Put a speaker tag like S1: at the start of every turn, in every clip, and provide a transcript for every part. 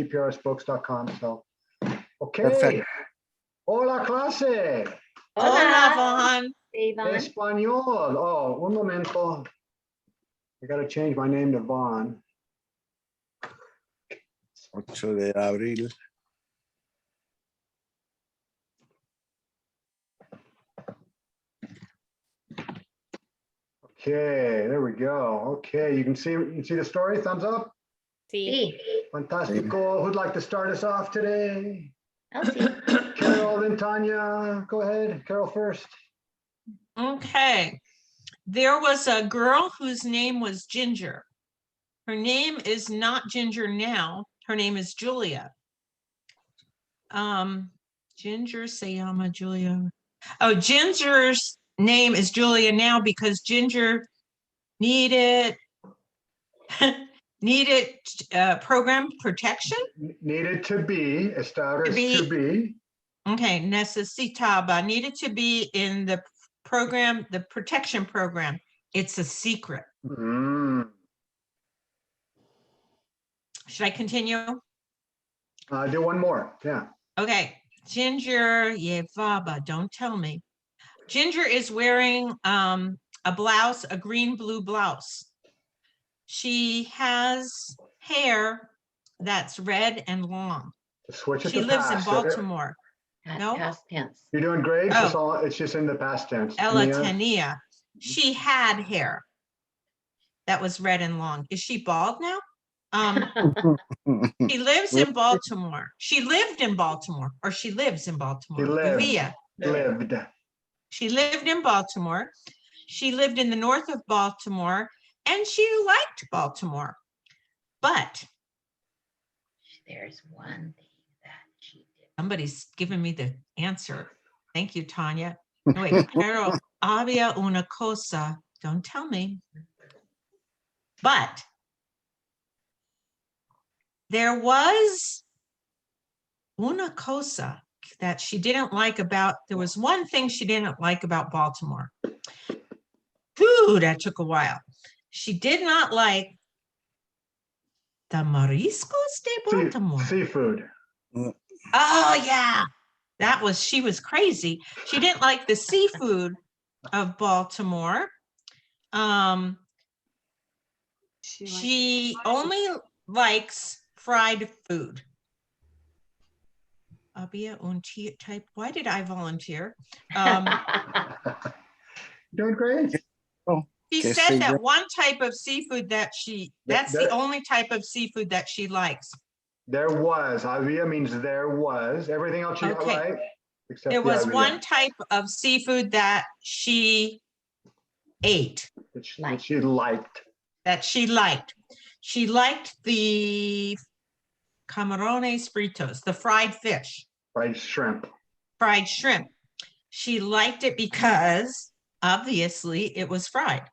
S1: tprsbooks.com. So, okay.
S2: Perfect.
S1: Hola, clase.
S3: Hola, Vaughn.
S1: Español. Oh, un momento. I got to change my name to Vaughn.
S2: 8 de abril.
S1: Okay, there we go. Okay, you can see the story. Thumbs up.
S3: Sí.
S1: Fantastico. Who'd like to start us off today?
S3: I'll see.
S1: Carol, then Tonya. Go ahead. Carol first.
S4: Okay. There was a girl whose name was Ginger. Her name is not Ginger now. Her name is Julia. Ginger se llama Julia. Oh, Ginger's name is Julia now because Ginger needed program protection.
S1: Needed to be. Estar is to be.
S4: Okay, necesitaba, needed to be in the program, the protection program. It's a secret.
S1: Mm.
S4: Should I continue?
S1: Do one more. Yeah.
S4: Okay. Ginger llevaba, don't tell me. Ginger is wearing a blouse, a green-blue blouse. She has hair that's red and long.
S1: Switch it
S4: She
S1: to
S4: lives in
S1: past.
S4: Baltimore. No?
S3: Past tense.
S1: You're doing great.
S4: Oh.
S1: It's just in the past tense.
S4: Ella
S1: Mia.
S4: tenía. She had hair that was red and long. Is she bald now? She lives in Baltimore. She lived in Baltimore, or she lives in Baltimore.
S1: She lived.
S4: Vivía.
S1: Lived.
S4: She lived in Baltimore. She lived in the north of Baltimore, and she liked Baltimore. But
S3: There's one thing that she did.
S4: somebody's giving me the answer. Thank you, Tonya. No, wait, pero había una cosa. Don't tell me. But there was una cosa that she didn't like about, there was one thing she didn't like about Baltimore. Ooh, that took a while. She did not like the mariscos de Baltimore.
S1: Seafood.
S4: Oh, yeah. She was crazy. She didn't like the seafood of Baltimore. She only likes fried food. Había un type. Why did I volunteer?
S1: Doing great.
S4: She said that one type of seafood that that's the only type of seafood that she likes.
S1: There was. Había means there was. Everything else you got right. Except
S4: There was
S1: había.
S4: one type of seafood that she ate.
S1: That she liked.
S4: That she liked. She liked the camarones fritos, the fried fish.
S1: Fried shrimp.
S4: Fried shrimp. She liked it because obviously it was fried.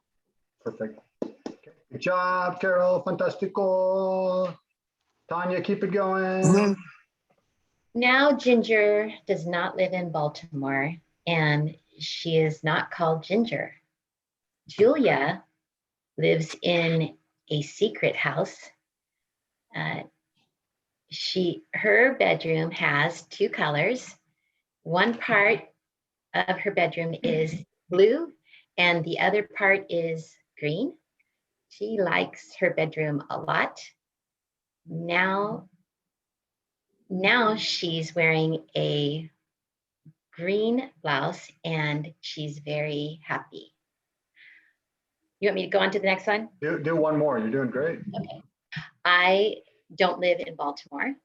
S1: Perfect. Okay. Good job, Carol. Fantastico. Tonya, keep it going.
S3: Now Ginger does not live in Baltimore, and she is not called Ginger. Julia lives in a secret house. Her bedroom has 2 colors. One part of her bedroom is blue, and the other part is green. She likes her bedroom a lot. Now she's wearing a green blouse and she's very happy. You want me to go on to the next one?
S1: Do one more. You're doing great.
S3: Okay. I don't live in Baltimore.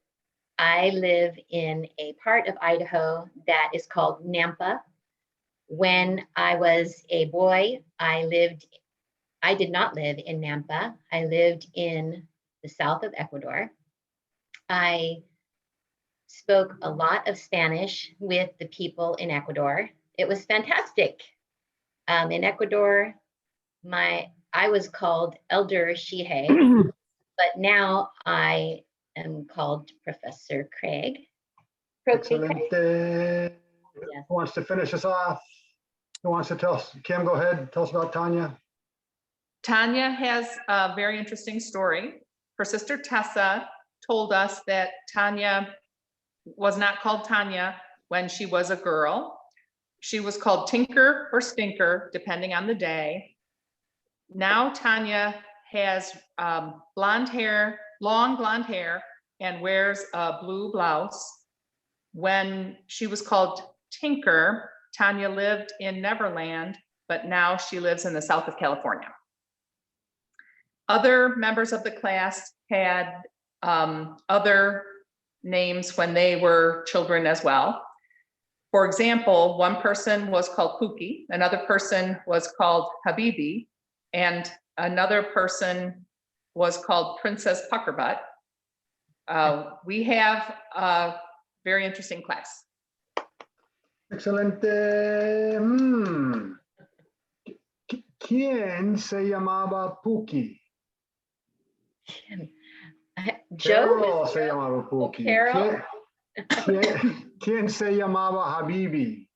S3: I live in a part of Idaho that is called Nampa. When I was a boy, I did not live in Nampa. I lived in the south of Ecuador. I spoke a lot of Spanish with the people in Ecuador. It was fantastic. In Ecuador, I was called Elder Shihe, but now I am called Professor Craig.
S1: Excellent.
S3: Yes.
S1: Who wants to finish us off? Who wants to tell us? Kim, go ahead. Tell us about Tonya.
S5: Tonya has a very interesting story. Her sister Tessa told us that Tonya was not called Tonya when she was a girl. She was called Tinker or Stinker, depending on the day. Now Tonya has blonde hair, long blonde hair, and wears a blue blouse. When she was called Tinker, Tonya lived in Neverland, but now she lives in the south of California. Other members of the class had other names when they were children as well. For example, one person was called Pookie, another person was called Habibi, and another person was called Princess Puckerbutt. We have a very interesting class.
S1: Excelente. ¿Quién se llamaba Pookie?
S3: Joe
S1: Carol
S3: was
S1: se llamaba Pookie.
S3: Carol.
S1: ¿Quién se llamaba Habibi?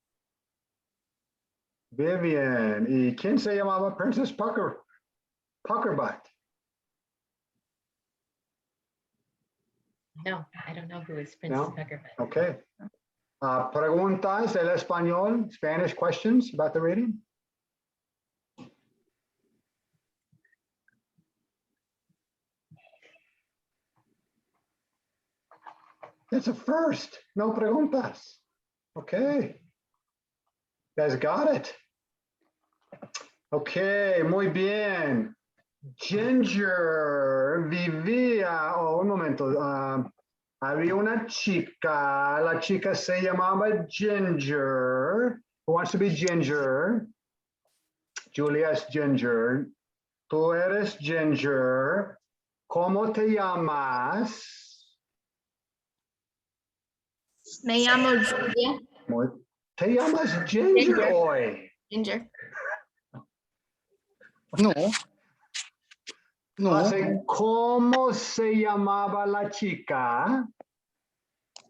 S1: Vivian. ¿Y quién se llamaba Princess Puckerbutt?
S3: No, I don't know who is Princess
S1: No?
S3: Puckerbutt.
S1: Okay. Preguntas del español, Spanish questions about the reading? That's a first. No preguntas. Okay. You guys got it. Okay, muy bien. Ginger vivía, un momento. Había una chica. La chica se llamaba Ginger. Who wants to be Ginger? Julia es Ginger. Tú eres Ginger. ¿Cómo te llamas?
S6: Me llamo Julia.
S1: ¿Te llamas Ginger
S6: Ginger.
S1: hoy?
S6: Ginger.
S2: No. No.
S1: ¿Cómo se llamaba la chica?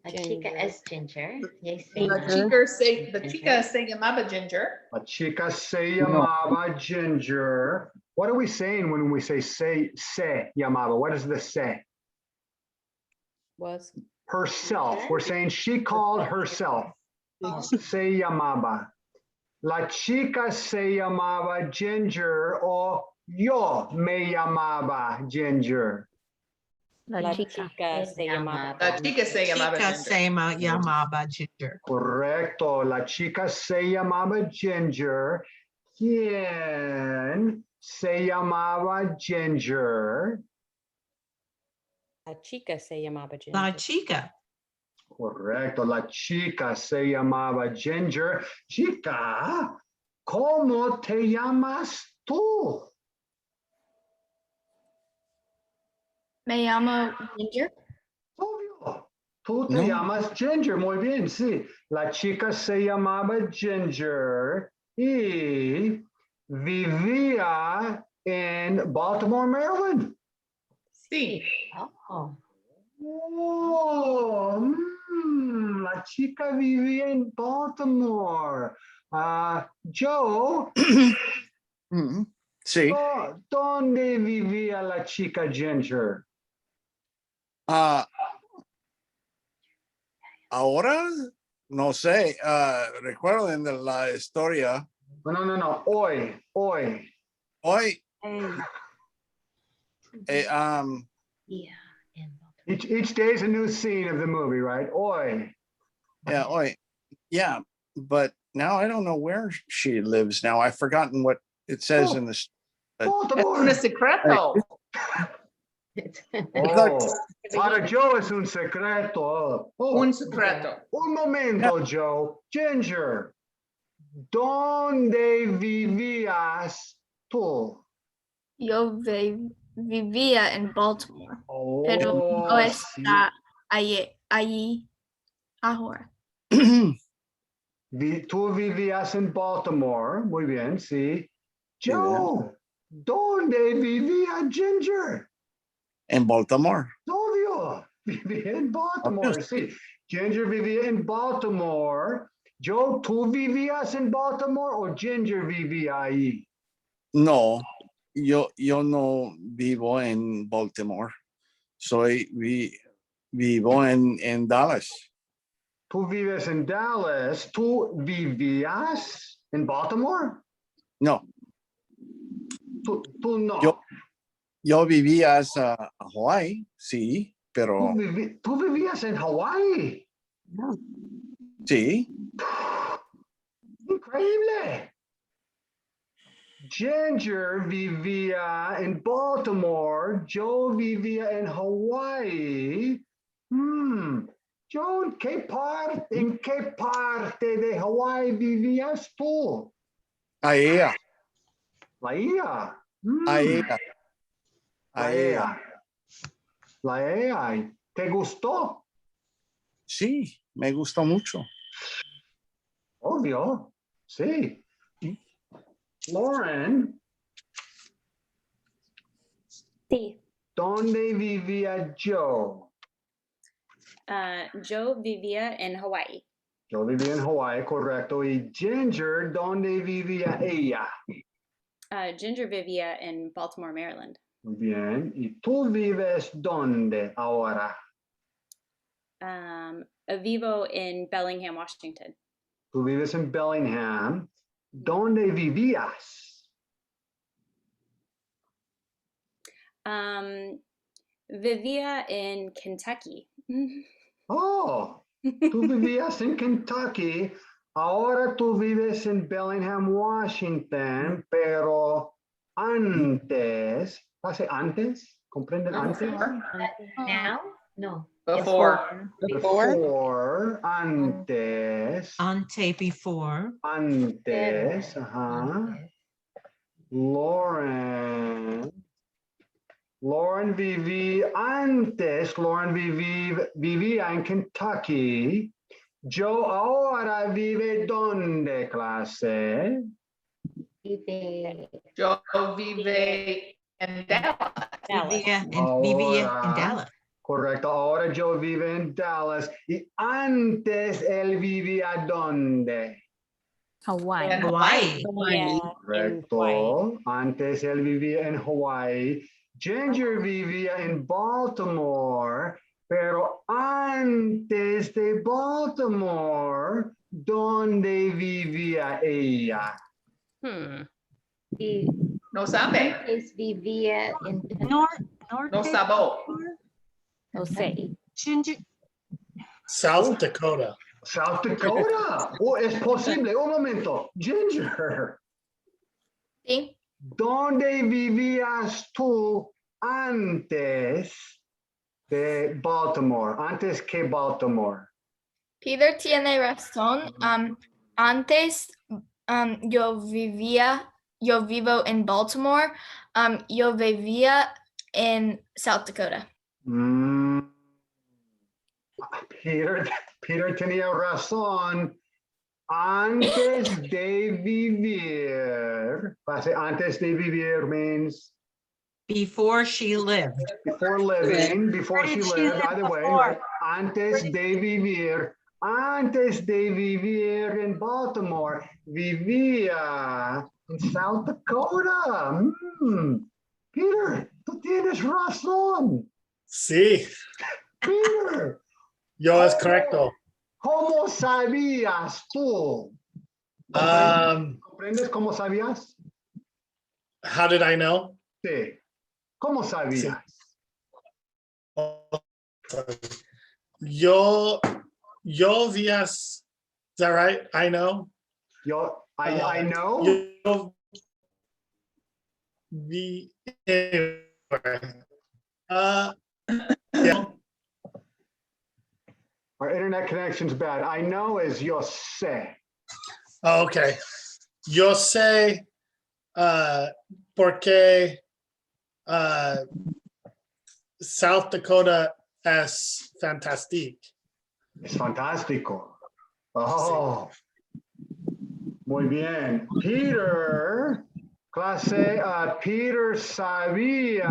S3: La chica es Ginger. Yes,
S5: The chica se llamaba Ginger.
S1: La chica se llamaba Ginger. What are we saying when we say se llamaba? What is the se?
S7: Was.
S1: Herself. We're saying she called herself. Se llamaba. La chica se llamaba Ginger o yo me llamaba Ginger.
S7: La chica se llamaba.
S5: La chica se llamaba
S4: Chica
S5: Ginger.
S4: se llamaba Ginger.
S1: Correcto. La chica se llamaba Ginger. ¿Quién se llamaba Ginger?
S7: La chica se llamaba Ginger.
S4: La chica.
S1: Correcto. La chica se llamaba Ginger. Chica, ¿cómo te llamas tú?
S6: Me llamo Ginger.
S1: Obvio. Tú te
S2: No.
S1: llamas Ginger. Muy bien, sí. La chica se llamaba Ginger y vivía en Baltimore, Maryland.
S5: Sí.
S3: Oh,
S1: Oh, la chica vivía en Baltimore. Joe,
S2: Sí.
S1: ¿dónde vivía la chica Ginger?
S2: Ahora, no sé, recuerden de la historia.
S1: No. Hoy.
S2: Hoy,
S3: yeah. In
S1: Each day is a new scene of the movie, right? Hoy.
S2: yeah, hoy, yeah, but now I don't know where she lives now. I've forgotten what it says in this.
S1: Baltimore.
S5: Un secreto.
S1: Oh, para Joe es un secreto. Oh,
S5: Un secreto.
S1: un momento, Joe. Ginger, ¿dónde vivías tú?
S6: Yo vivía en Baltimore,
S1: Oh,
S6: pero no
S1: sí.
S6: está allí ahora.
S1: Tú vivías en Baltimore. Muy bien, sí. Joe, ¿dónde vivía Ginger?
S2: En Baltimore.
S1: Obvio, vivía en Baltimore, sí. Ginger vivía en Baltimore. Joe, ¿tú vivías en Baltimore o Ginger vivía ahí?
S2: No, yo no vivo en Baltimore. Vivo en Dallas.
S1: Tú vives en Dallas. ¿Tú vivías en Baltimore?
S2: No,
S1: Tú no.
S2: yo vivía a Hawai, sí, pero
S1: Tú vivías en Hawái.
S2: sí.
S1: Increíble. Ginger vivía en Baltimore. Yo vivía en Hawái. John, ¿en qué parte de Hawái vivías tú?
S2: Ahí,
S1: La IA.
S2: ahí,
S1: La
S2: ahí.
S1: IA. La IA. ¿Te gustó?
S2: Sí, me gustó mucho.
S1: Obvio. Sí. Lauren,
S8: Sí,
S1: ¿dónde vivía yo?
S8: yo vivía en Hawái.
S1: Yo vivía en Hawái, correcto. Y Ginger, ¿dónde vivía ella?
S8: Ginger vivía en Baltimore, Maryland.
S1: Muy bien. ¿Y tú vives dónde ahora?
S8: Vivo en Bellingham, Washington.
S1: Tú vives en Bellingham. ¿Dónde vivías?
S8: Vivía en Kentucky.
S1: Oh, tú vivías en Kentucky. Ahora tú vives en Bellingham, Washington, pero antes, ¿hace antes? ¿Comprenden antes?
S3: Now? No.
S5: Before.
S1: Before, antes,
S4: Ante, before.
S1: antes, ajá. Lauren vivía en Kentucky. Yo ahora vive ¿dónde, clase?
S3: Vive.
S5: Yo vive en Dallas.
S4: Vivía en
S1: Ahora.
S4: Dallas.
S1: Correcto, ahora yo vivo en Dallas. Y antes él vivía ¿dónde?
S6: Hawaii.
S5: En
S4: Hawaii.
S7: Yeah, in Hawaii.
S1: Correcto. Antes él vivía en Hawái. Ginger vivía en Baltimore, pero antes de Baltimore, ¿dónde vivía ella?
S3: Y
S5: No sabe.
S3: antes vivía en
S4: North,
S5: No sabo.
S7: No sé.
S4: Ginger.
S9: South Dakota.
S1: South Dakota. Oh, es posible. Un momento. Ginger,
S6: Sí.
S1: ¿dónde vivías tú antes de Baltimore? Antes que Baltimore.
S6: Peter tiene razón. Antes yo vivo en Baltimore. Yo vivía en South Dakota.
S1: Peter tenía razón. Antes de vivir. Antes de vivir means
S4: Before she lived.
S1: before living, before
S4: Where
S1: she
S4: did she
S1: lived,
S4: live
S1: either way.
S4: before?
S1: Right? Antes de vivir. Antes de vivir en Baltimore, vivía en South Dakota. Peter, tú tienes razón.
S9: Sí,
S1: Peter,
S9: yo es correcto.
S1: ¿cómo sabías tú? ¿Comprendes cómo sabías?
S9: How did I know?
S1: Sí. ¿Cómo sabías?
S9: Yo vías, is that right? I know.
S1: I know.
S9: Yo vi, yeah.
S1: Our internet connection's bad. I know is yo sé.
S9: Oh, okay. Yo sé, porque South Dakota es fantastic.
S1: Es fantástico. Oh, muy bien. Peter, clase, Peter sabía.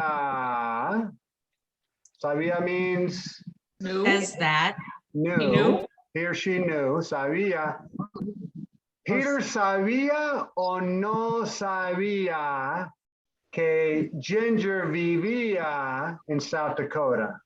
S1: Sabía means
S5: New.
S4: Says that.
S1: knew. He or she knew. Sabía. Peter sabía o no sabía que Ginger vivía en South Dakota.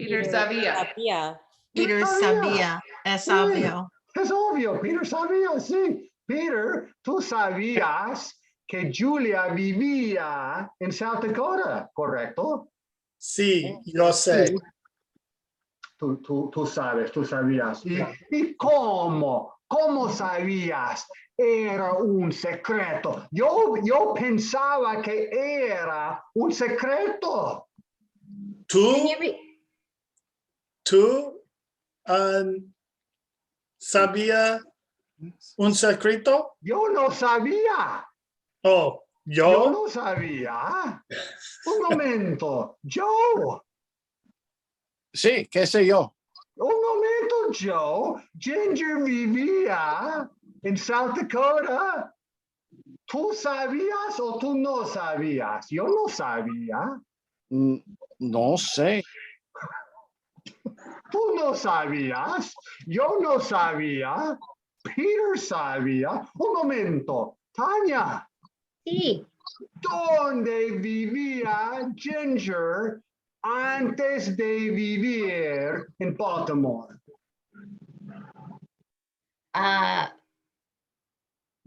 S5: Peter sabía.
S8: Sabía.
S4: Peter
S1: sabía.
S4: sabía. Es
S1: Sí.
S4: obvio.
S1: Es obvio, Peter sabía, sí. Peter, tú sabías que Julia vivía en South Dakota, ¿correcto?
S9: Sí, yo sé.
S1: Tú sabes, tú sabías. ¿Y cómo? ¿Cómo sabías? Era un secreto. Yo pensaba que era un secreto.
S3: Can you
S9: ¿Tú,
S3: re-
S9: tú sabía un secreto?
S1: Yo no sabía.
S9: Oh,
S1: Yo
S9: yo.
S1: no sabía. Un momento. Joe.
S2: Sí, qué sé yo.
S1: Un momento, Joe. Ginger vivía en South Dakota. ¿Tú sabías o tú no sabías? Yo no sabía.
S2: No sé.
S1: Tú no sabías. Yo no sabía. Peter sabía. Un momento. Tonya,
S3: Sí,
S1: ¿dónde vivía Ginger antes de vivir en Baltimore?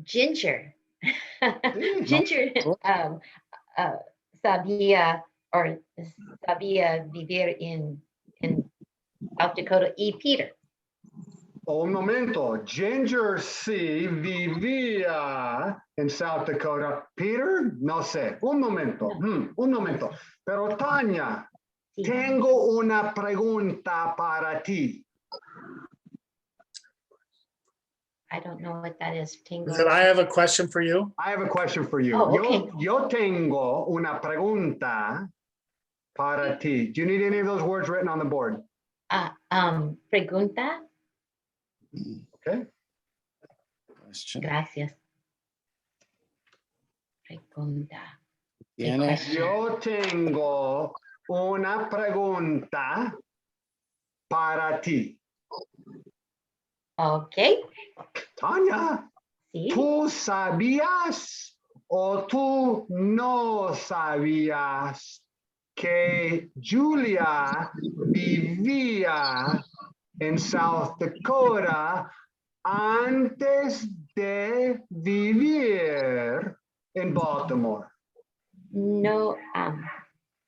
S3: Ginger.
S1: Sí,
S3: Ginger
S2: no.
S3: sabía vivir en South Dakota y Peter.
S1: Un momento. Ginger sí vivía en South Dakota. Peter, no sé. Un momento. Un momento. Pero Tanya,
S3: Sí.
S1: tengo una pregunta para ti.
S3: I don't know what that is. Tingo.
S9: Is it, I have a question for you.
S1: I have a question for you.
S3: Oh, okay.
S1: Yo tengo una pregunta para ti. Do you need any of those words written on the board?
S3: Pregunta.
S1: Okay.
S2: Question.
S3: Gracias. Pregunta.
S2: Tiene.
S1: Yo tengo una pregunta para ti.
S3: Okay.
S1: Tanya,
S3: Sí.
S1: ¿tú sabías o tú no sabías que Julia vivía en South Dakota antes de vivir en Baltimore?
S3: No,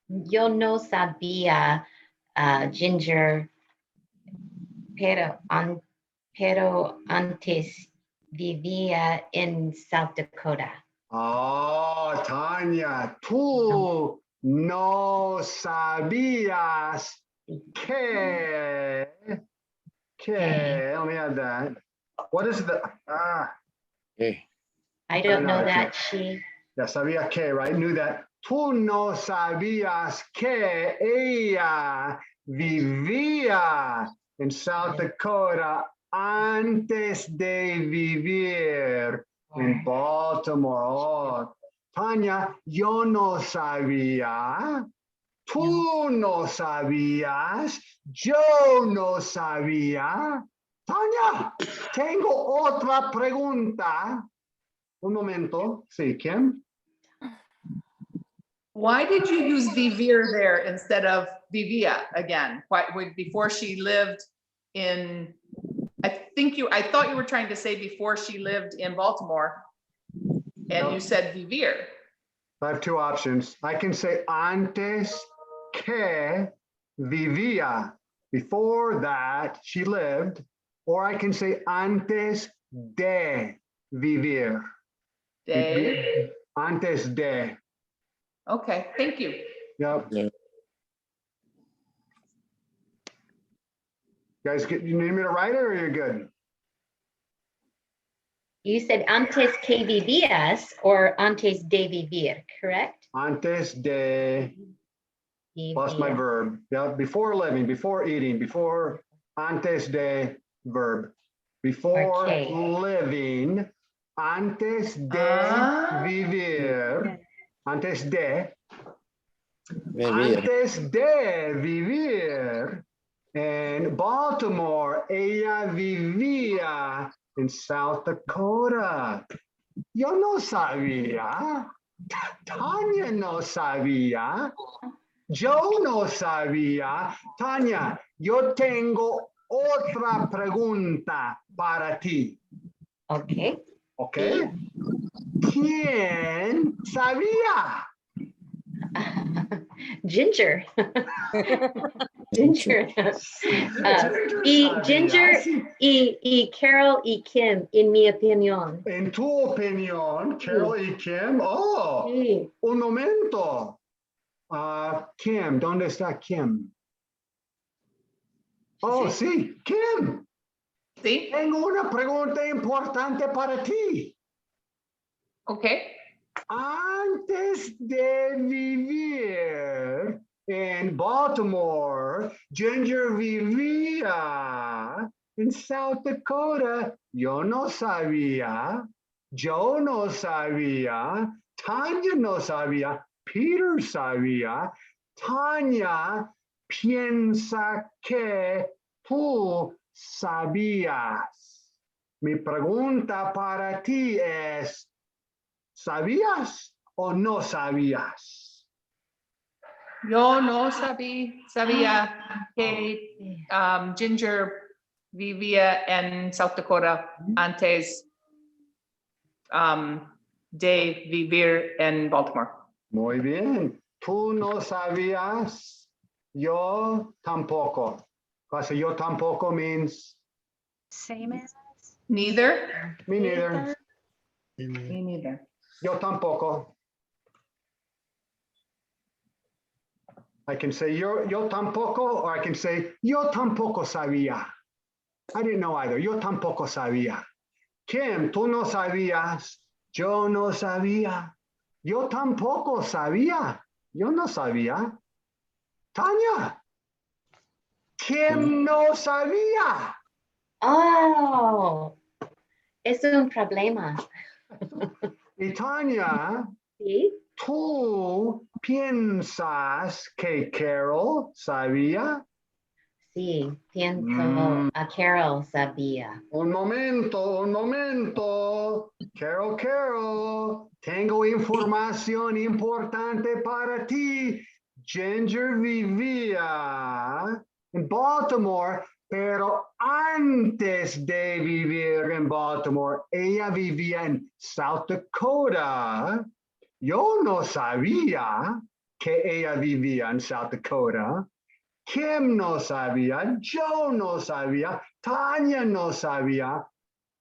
S3: yo no sabía, Ginger, pero antes vivía en South Dakota.
S1: Oh, Tanya, tú no sabías que, let me add that. What is the,
S2: Okay.
S3: I don't know
S1: Okay.
S3: that she.
S1: ya sabía que, right? Knew that. Tú no sabías que ella vivía en South Dakota antes de vivir en Baltimore. Oh, Tanya, yo no sabía. Tú no sabías. Yo no sabía. Tanya, tengo otra pregunta. Un momento. Sí, ¿quién?
S5: Why did you use vivir there instead of vivía again? Why, before she lived in, I thought you were trying to say before she lived in Baltimore, and you said vivir.
S1: I have two options. I can say antes que vivía. Before that, she lived. Or I can say antes de vivir.
S5: They,
S1: Antes de.
S5: okay, thank you.
S1: Yep.
S2: Yeah.
S1: Guys, you need me to write it or you're good?
S3: You said antes que vivías or antes de vivir, correct?
S1: Antes de, plus my
S3: Vivir.
S1: verb. Yeah, before living, before eating, before antes de verb. Before
S3: Okay.
S1: living, antes de vivir, antes de,
S2: Vivir.
S1: antes de vivir en Baltimore, ella vivía en South Dakota. Yo no sabía. Tanya no sabía. Yo no sabía. Tonya, yo tengo otra pregunta para ti.
S3: Ok.
S1: ¿Ok? ¿Quién sabía?
S3: Ginger. Ginger. Ginger y Carol y Kim, en mi opinión.
S1: En tu opinión, Carol y Kim. Oh,
S3: Sí.
S1: un momento. Kim, ¿dónde está Kim? Oh, sí, Kim.
S5: ¿Sí?
S1: Tengo una pregunta importante para ti.
S5: Ok.
S1: Antes de vivir en Baltimore, Ginger vivía en South Dakota. Yo no sabía. Tonya no sabía. Peter sabía. Tonya piensa que tú sabías. Mi pregunta para ti es, ¿sabías o no sabías?
S5: Yo no sabía que Ginger vivía en South Dakota antes de vivir en Baltimore.
S1: Muy bien. Tú no sabías. Yo tampoco. Because yo tampoco means
S8: Same as.
S5: Neither.
S1: me neither.
S5: Me neither.
S1: Yo tampoco. I can say yo tampoco, or I can say yo tampoco sabía. I didn't know either. Yo tampoco sabía. Kim, tú no sabías. Yo no sabía. Yo tampoco sabía. Yo no sabía. Tonya, Kim no sabía.
S3: Oh, es un problema.
S1: Y Tonya,
S3: Sí.
S1: ¿tú piensas que Carol sabía?
S3: Sí, pienso a Carol sabía.
S1: Un momento. Carol, tengo información importante para ti. Ginger vivía en Baltimore, pero antes de vivir en Baltimore, ella vivía en South Dakota. Yo no sabía que ella vivía en South Dakota. Kim no sabía, yo no sabía, Tonya no sabía,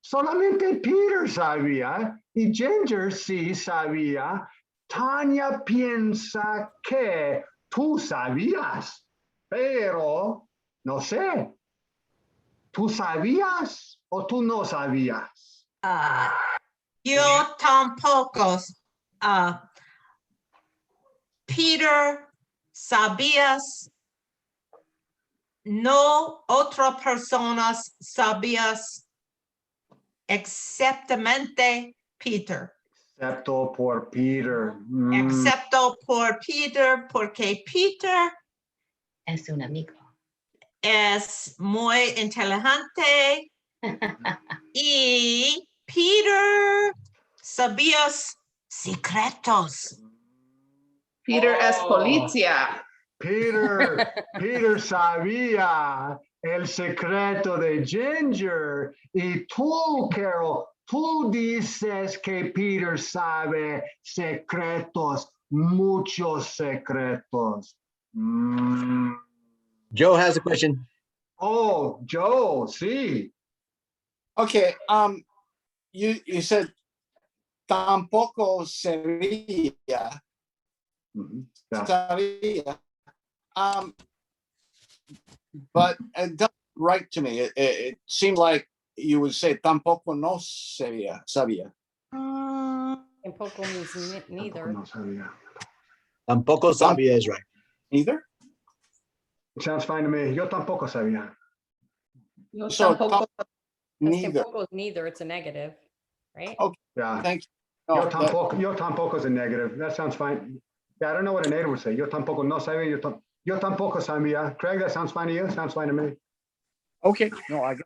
S1: solamente Peter sabía y Ginger sí sabía. Tonya piensa que tú sabías, pero no sé, ¿tú sabías o tú no sabías?
S4: Yo tampoco. Peter, sabías. No otra personas sabías, exceptamente Peter.
S1: Excepto por Peter.
S4: Excepto por Peter, porque Peter
S3: Es un amigo.
S4: es muy inteligente y Peter sabías secretos.
S5: Peter es policía.
S1: Peter sabía el secreto de Ginger y tú, Carol, tú dices que Peter sabe secretos, muchos secretos.
S10: Joe has a question.
S1: Oh, Joe, sí.
S2: Okay, you said tampoco sabía.
S1: Yeah.
S2: Sabía. But it doesn't write to me. It seemed like you would say tampoco no sabía.
S7: Tampoco means neither.
S1: No sabía.
S10: Tampoco sabía is right.
S2: Neither?
S1: It sounds fine to me. Yo tampoco sabía.
S5: Yo
S2: So
S5: tampoco.
S2: neither.
S7: Tampoco is neither, it's a negative, right?
S2: Okay,
S1: Yeah.
S2: thank you. No,
S1: Yo tampoco is a negative. That sounds fine. Yeah, I don't know what a native would say. Yo tampoco no sabía. Yo tampoco sabía. Craig, that sounds fine to you? Sounds fine to me.
S2: okay. No, I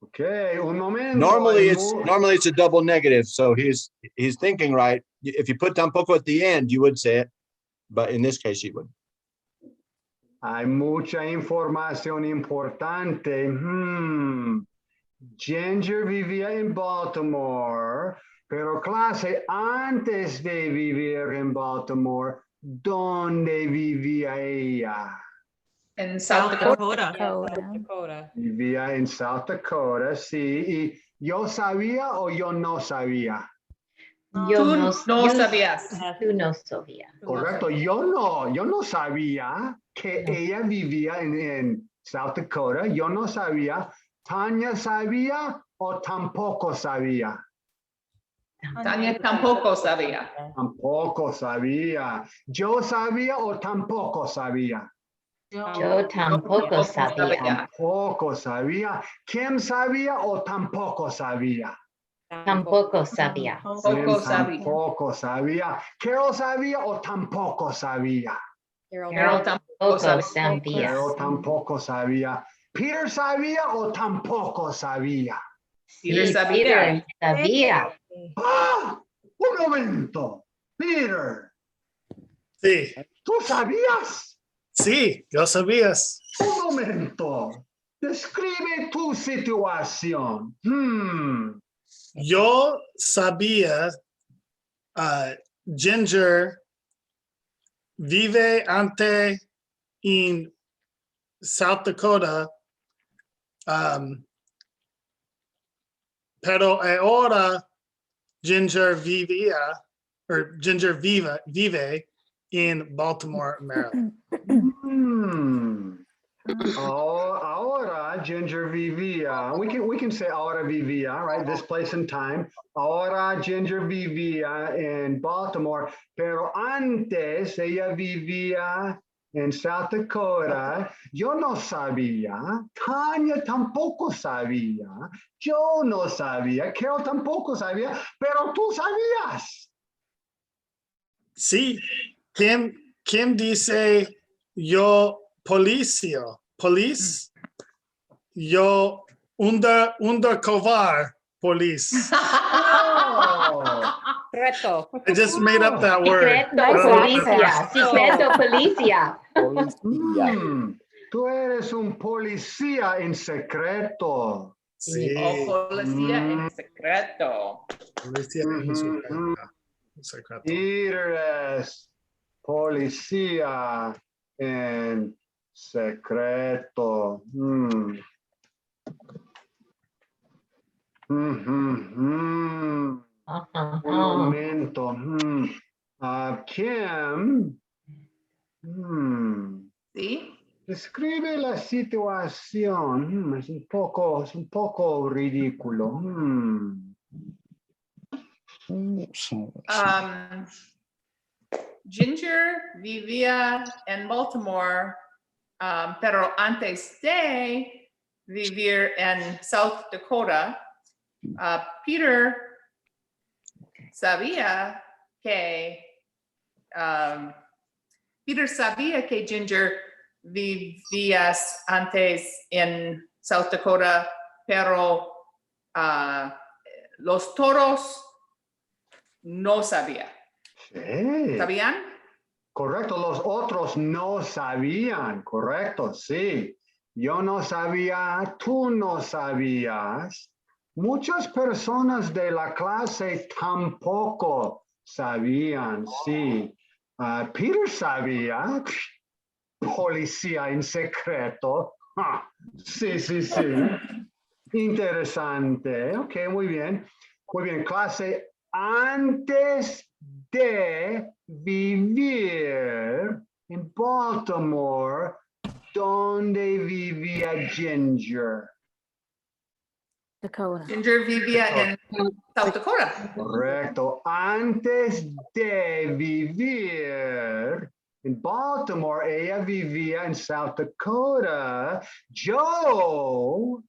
S1: Okay, un momento.
S10: Normally it's a double negative, so he's thinking right. If you put tampoco at the end, you would say it. but in this case, she would.
S1: Hay mucha información importante. Ginger vivía en Baltimore, pero clase, antes de vivir en Baltimore, ¿dónde vivía ella?
S5: In South Dakota.
S7: Dakota.
S1: Vivía en South Dakota, sí. ¿Y yo sabía o yo no sabía?
S3: Yo
S5: Tú
S3: no,
S5: no
S3: yo-
S5: sabías.
S3: Tú no sabías.
S1: Correcto, yo no sabía que
S3: No.
S1: ella vivía en South Dakota, yo no sabía. Tonya sabía o tampoco sabía.
S5: Tanya tampoco sabía.
S1: Tampoco sabía. Yo sabía o tampoco sabía.
S3: Yo tampoco sabía.
S1: Tampoco sabía. ¿Quién sabía o tampoco sabía?
S3: Tampoco sabía.
S5: Tampoco sabía.
S1: Tampoco sabía. Carol sabía o tampoco sabía.
S3: Carol tampoco sabía.
S1: Carol tampoco sabía. Peter sabía o tampoco sabía.
S5: Peter
S3: Sí,
S5: sabía.
S3: Peter sabía.
S1: ¡Ah! Un momento. Peter,
S9: Sí,
S1: ¿tú sabías?
S9: sí, yo sabías.
S1: Un momento. Describe tu situación.
S9: Yo sabía Ginger vive antes en South Dakota, pero ahora Ginger vive en Baltimore, Maryland.
S1: Ahora Ginger vivía. We can say ahora vivía, right? This place and time. Ahora Ginger vivía en Baltimore, pero antes ella vivía en South Dakota. Yo no sabía. Tonya tampoco sabía. Yo no sabía. Carol tampoco sabía, pero tú sabías.
S9: Sí, ¿quién dice yo policía? Police? Yo undercover police.
S7: Secreto.
S9: I just made up that word.
S3: Secreto policía. Secreto policía.
S1: Tú eres un policía en secreto.
S9: Sí,
S5: O policía en secreto.
S9: policía en secreto.
S1: Peter es policía en secreto. Un momento. Kim.
S5: ¿Sí?
S1: Describe la situación. Es un poco ridículo.
S5: Ginger vivía en Baltimore, pero antes de vivir en South Dakota, Peter sabía que Ginger vivías antes en South Dakota, pero los toros no sabía.
S1: Sí.
S5: ¿Sabían?
S1: Correcto, los otros no sabían, correcto, sí. Yo no sabía, tú no sabías. Muchas personas de la clase tampoco sabían, sí. Peter sabía, policía en secreto. Sí, sí, sí. Interesante. Ok, muy bien. Muy bien, clase, antes de vivir en Baltimore, ¿dónde vivía Ginger?
S6: Dakota.
S5: Ginger vivía en South Dakota.
S1: Correcto. Antes de vivir en Baltimore, ella vivía en South Dakota. Yo,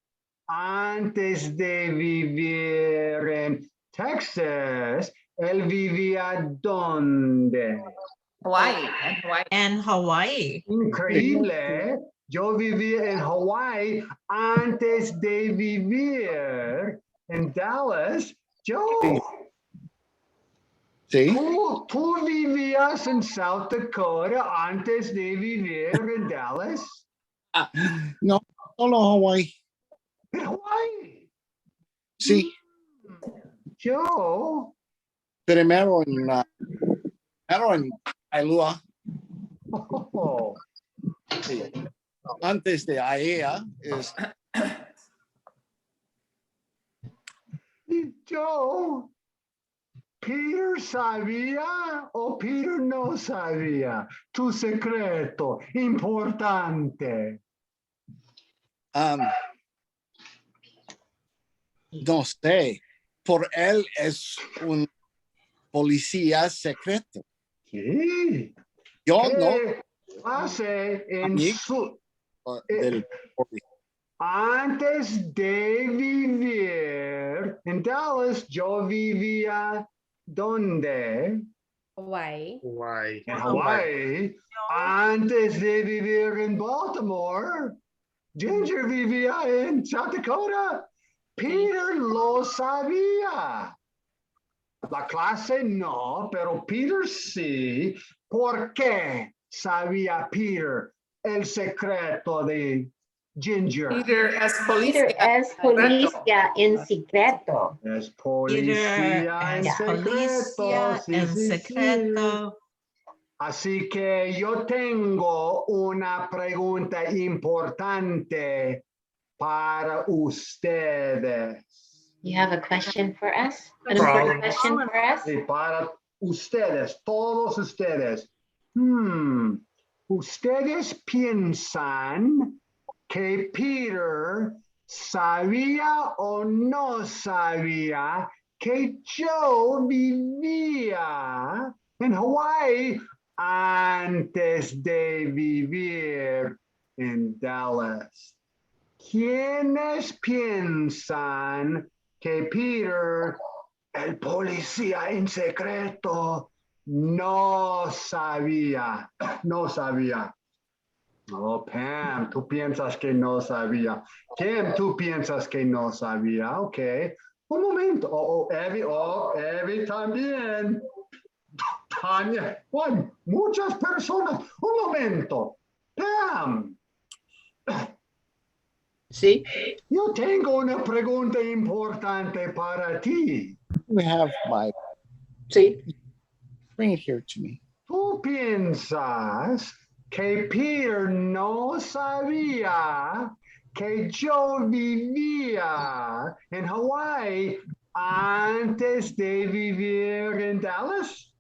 S1: antes de vivir en Texas, él vivía ¿dónde?
S5: Hawaii.
S4: En Hawaii.
S1: Increíble. Yo viví en Hawái antes de vivir en Dallas. Yo.
S2: Sí.
S1: ¿Tú vivías en South Dakota antes de vivir en Dallas?
S2: No, solo Hawái.
S1: ¿En Hawái?
S2: Sí,
S1: Yo.
S2: primero en Kailua,
S1: Oh,
S2: sí. Antes de Había es
S1: yo. ¿Peter sabía o Peter no sabía? Tu secreto importante.
S2: no sé, por él es un policía secreto.
S1: Sí.
S2: Yo no
S1: ¿Qué hace en
S2: amigo
S1: su...
S2: del policía.
S1: Antes de vivir en Dallas, yo vivía ¿dónde?
S7: Hawaii.
S9: Why?
S1: En Hawái. Antes de vivir en Baltimore, Ginger vivía en South Dakota. Peter lo sabía. La clase no, pero Peter sí. ¿Por qué sabía Peter el secreto de Ginger?
S5: Peter es
S3: Peter
S5: policía.
S3: es policía en secreto.
S1: Es
S4: Peter
S1: policía en
S4: es policía
S1: secreto. Sí,
S4: en
S1: sí, sí.
S4: secreto.
S1: Así que yo tengo una pregunta importante para ustedes.
S3: You have a question for us? An important question for us?
S1: Y para ustedes, todos ustedes. ¿Ustedes piensan que Peter sabía o no sabía que yo vivía en Hawái antes de vivir en Dallas? ¿Quiénes piensan que Peter, el policía en secreto, no sabía? No sabía. Oh, Pam, tú piensas que no sabía. Kim, tú piensas que no sabía. Ok. Un momento. Evie también. Tonya. Muchas personas. Un momento. Pam.
S11: Sí.
S1: Yo tengo una pregunta importante para ti.
S2: You have my
S11: Sí.
S2: bring it here to me.
S1: ¿Tú piensas que Peter no sabía que yo vivía en Hawái antes de vivir en Dallas?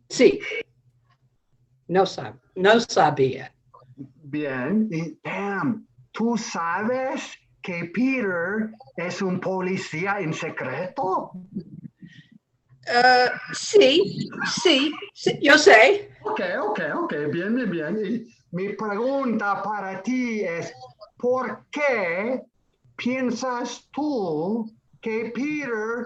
S11: Sí. No sabía.
S1: Bien, y Pam, ¿tú sabes que Peter es un policía en secreto?
S11: Sí, yo sé.
S1: Ok, bien. Y mi pregunta para ti es, ¿por qué piensas tú que Peter,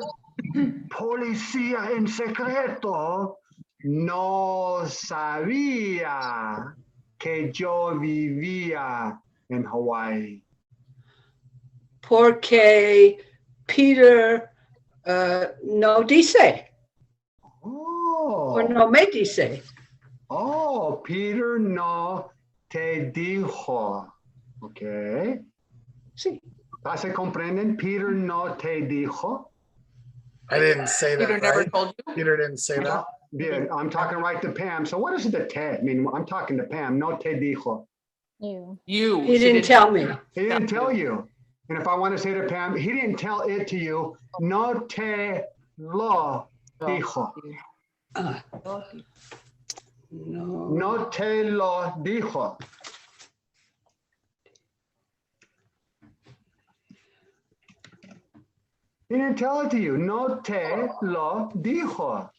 S1: policía en secreto, no sabía que yo vivía en Hawái?
S11: Porque Peter no dice. O no me dice.
S1: Oh, Peter no te dijo. Ok.
S11: Sí.
S1: ¿Se comprenden? Peter no te dijo.
S9: I didn't say that,
S5: Peter never
S9: right?
S5: told you.
S9: Peter didn't say that.
S1: Bien, I'm talking right to Pam. So what is the te? I mean, I'm talking to Pam. No te dijo.
S8: You.
S5: You.
S11: He
S5: She
S11: didn't tell me.
S1: He didn't tell you. And if I want to say to Pam, he didn't tell it to you. No te lo dijo.
S11: No.
S1: No te lo dijo. He didn't tell it to you. No te lo dijo.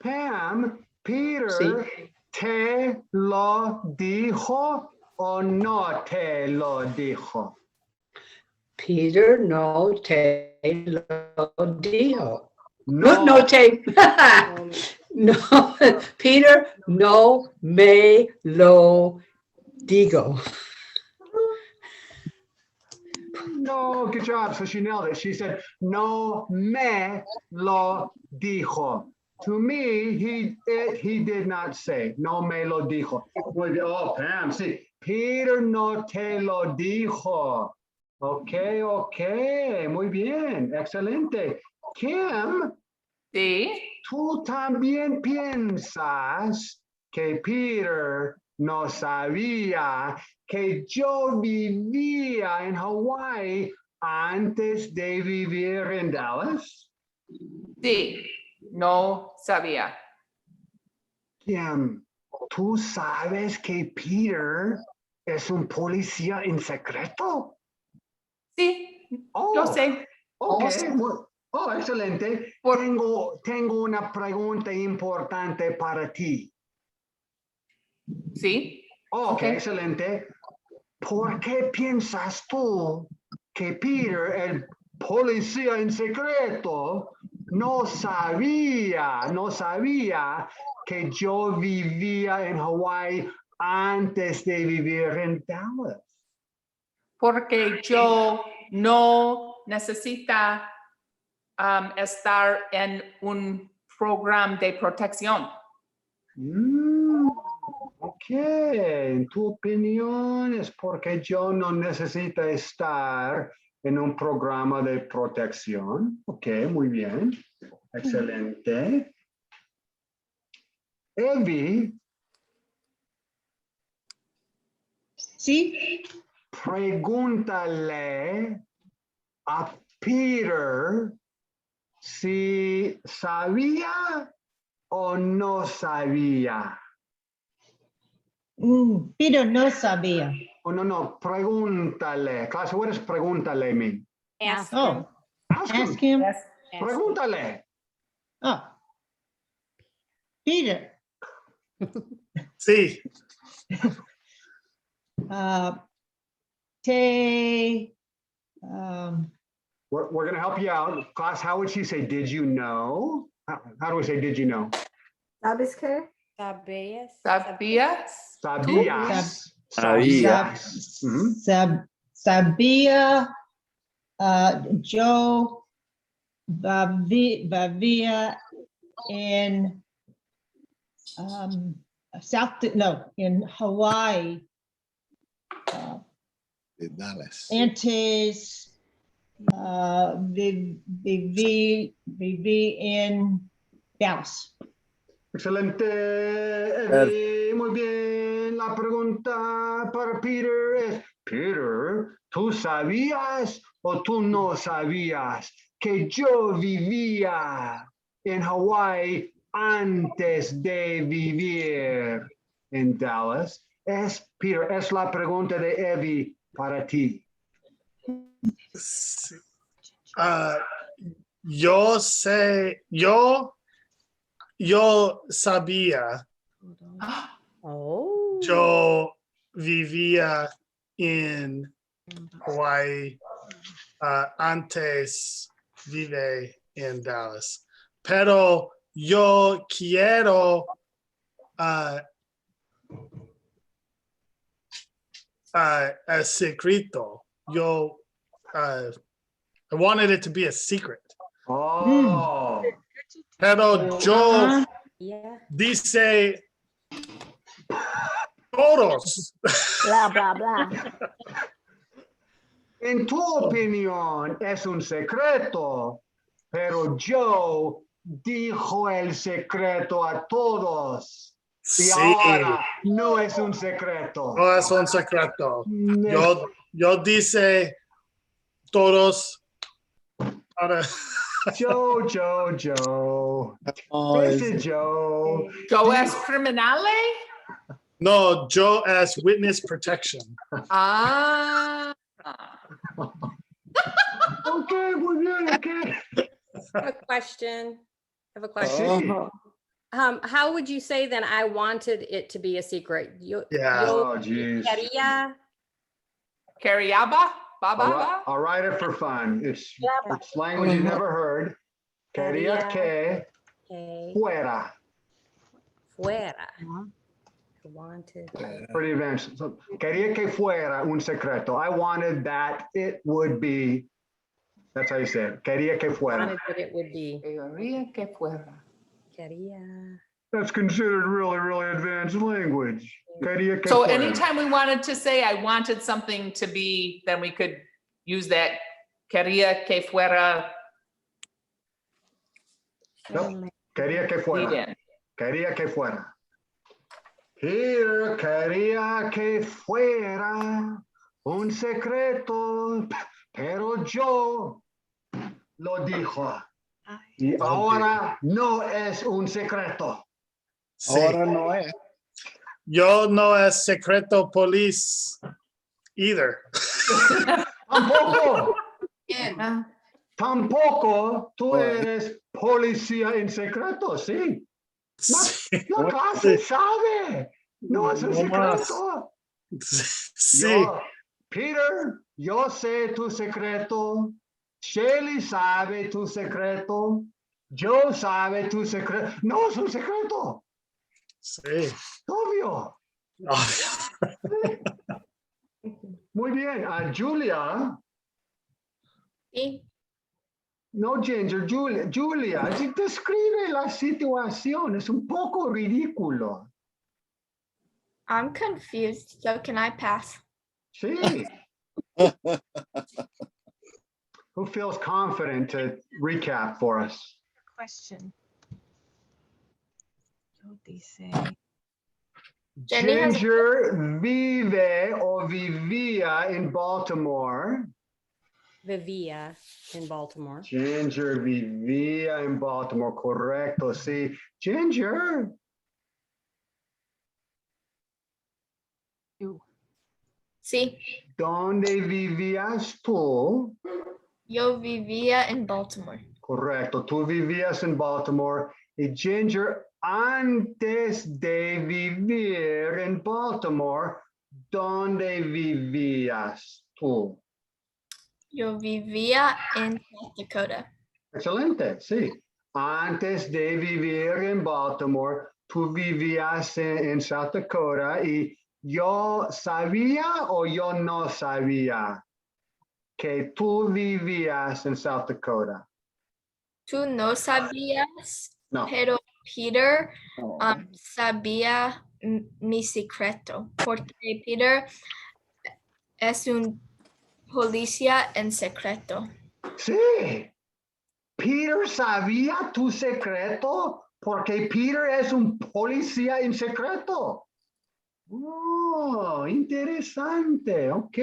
S1: Pam, Peter
S11: Sí.
S1: te lo dijo o no te lo dijo?
S11: Peter no te lo dijo.
S1: No.
S11: No te. No, Peter no me lo digo.
S1: No, good job. So she nailed it. She said, no me lo dijo. To me, he did not say. No me lo dijo. Oh, Pam, see, Peter no te lo dijo. Okay, okay. Muy bien. Excelente. Kim,
S5: Sí.
S1: ¿tú también piensas que Peter no sabía que yo vivía en Hawái antes de vivir en Dallas?
S5: Sí. No sabía.
S1: Kim, ¿tú sabes que Peter es un policía en secreto?
S5: Sí.
S1: Oh,
S5: Yo sé.
S1: okay. Oh, excelente. Tengo una pregunta importante para ti.
S5: Sí.
S1: Oh,
S5: Okay.
S1: excelente. ¿Por qué piensas tú que Peter, el policía en secreto, no sabía que yo vivía en Hawái antes de vivir en Dallas?
S5: Porque yo no necesita estar en un programa de protección.
S1: Ok, en tu opinión es porque yo no necesito estar en un programa de protección. Ok, muy bien. Excelente. Evi,
S4: Sí,
S1: pregúntale a Peter si sabía o no sabía.
S4: Peter no sabía.
S1: Oh, no, pregúntale. Clase, what does pregúntale mean?
S7: Ask
S4: Oh,
S7: him.
S4: ask him.
S7: Ask him.
S1: Pregúntale.
S4: Oh, Peter,
S9: Sí.
S4: te,
S1: We're going to help you out. Class, how would she say, did you know? How do we say, did you know?
S7: ¿Sabes qué?
S8: Sabías.
S5: ¿Sabías?
S1: Sabías.
S2: Sabías.
S4: sabía, yo vivía en in Hawaii
S2: De Dallas.
S4: antes viví en Dallas.
S1: Excelente, Eddie. Muy bien. La pregunta para Peter es, Peter, ¿tú sabías o tú no sabías que yo vivía en Hawái antes de vivir en Dallas? Peter, es la pregunta de Evie para ti.
S9: Sí. Yo sé, yo sabía,
S7: Oh.
S9: yo vivía en Hawaii antes vive en Dallas, pero yo quiero a secreto. I wanted it to be a secret.
S1: Oh.
S9: Pero yo
S7: Yeah.
S9: dice todos.
S7: Blah, blah, blah.
S1: En tu opinión es un secreto, pero yo dijo el secreto a todos. Y
S9: Sí,
S1: ahora no es un secreto.
S9: no es un secreto. Yo dice todos. Ahora,
S1: Joe. Ese Joe.
S5: ¿Yo es criminale?
S9: no, yo as witness protection.
S5: Ah.
S1: Okay, muy bien, okay.
S7: I have a question.
S1: Sí.
S7: How would you say then I wanted it to be a secret?
S9: Yeah.
S1: Oh, geez.
S7: Quería.
S5: Queriaba? Baba?
S1: I'll write it for fun. It's language you never heard. Quería que
S7: que
S1: fuera.
S7: fuera. Wanted.
S1: Pretty advanced. So, quería que fuera un secreto. I wanted that it would be. That's how you say it. Quería que fuera.
S7: Wanted that it would be.
S5: Quería que fuera.
S7: Quería.
S1: That's considered really, really advanced language. Quería que
S5: So
S1: fuera.
S5: anytime we wanted to say, I wanted something to be, then we could use that quería que fuera.
S1: Nope. Quería que fuera.
S5: Bien.
S1: Quería que fuera. Peter quería que fuera un secreto, pero yo lo dijo. Y ahora no es un secreto.
S9: Sí.
S2: Ahora no es.
S9: Yo no es secreto police either.
S1: Tampoco.
S5: Ah,
S1: Tampoco tú eres policía en secreto, sí. La clase sabe. No es un
S9: No más.
S1: secreto.
S9: Sí.
S1: Yo, Peter, yo sé tu secreto. Shelly sabe tu secreto. Joe sabe tu secreto. No es un secreto.
S9: Sí.
S1: Obvio. Muy bien. Julia.
S6: Sí.
S1: No, Ginger, Julia, describe la situación. Es un poco ridículo.
S6: I'm confused. So can I pass?
S1: Sí. Who feels confident to recap for us?
S4: Question. Yo dice.
S6: Jenny has-
S1: Ginger vive o vivía en Baltimore.
S7: Vivía in Baltimore.
S1: Ginger vivía en Baltimore, correcto, sí. Ginger,
S6: Sí.
S1: ¿dónde vivías tú?
S6: Yo vivía en Baltimore.
S1: Correcto, tú vivías en Baltimore. Y Ginger, antes de vivir en Baltimore, ¿dónde vivías tú?
S6: Yo vivía en South Dakota.
S1: Excelente, sí. Antes de vivir en Baltimore, tú vivías en South Dakota y yo sabía o yo no sabía que tú vivías en South Dakota.
S6: Tú no sabías,
S1: No.
S6: pero Peter sabía mi secreto, porque Peter es un policía en secreto.
S1: Sí. Peter sabía tu secreto porque Peter es un policía en secreto. Oh, interesante. Ok.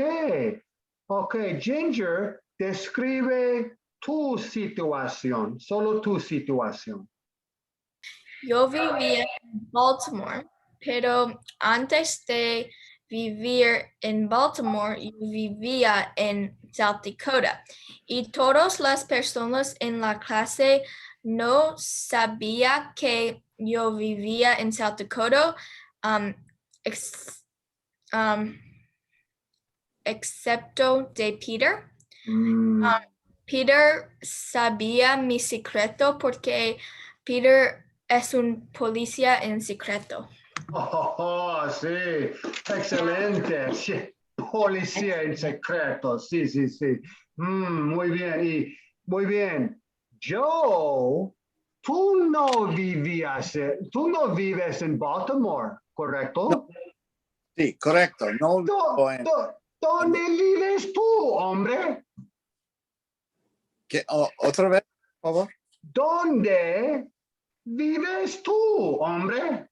S1: Ok, Ginger, describe tu situación, solo tu situación.
S6: Yo vivía en Baltimore, pero antes de vivir en Baltimore, yo vivía en South Dakota. Y todas las personas en la clase no sabían que yo vivía en South Dakota, excepto de Peter. Peter sabía mi secreto porque Peter es un policía en secreto.
S1: Oh, sí, excelente. Sí, policía en secreto. Sí, sí, sí. Muy bien. Y muy bien. Joe, tú no vives en Baltimore, ¿correcto?
S2: No. Sí, correcto. No.
S1: ¿Dónde vives tú, hombre?
S2: ¿Otra vez, por favor?
S1: ¿Dónde vives tú, hombre?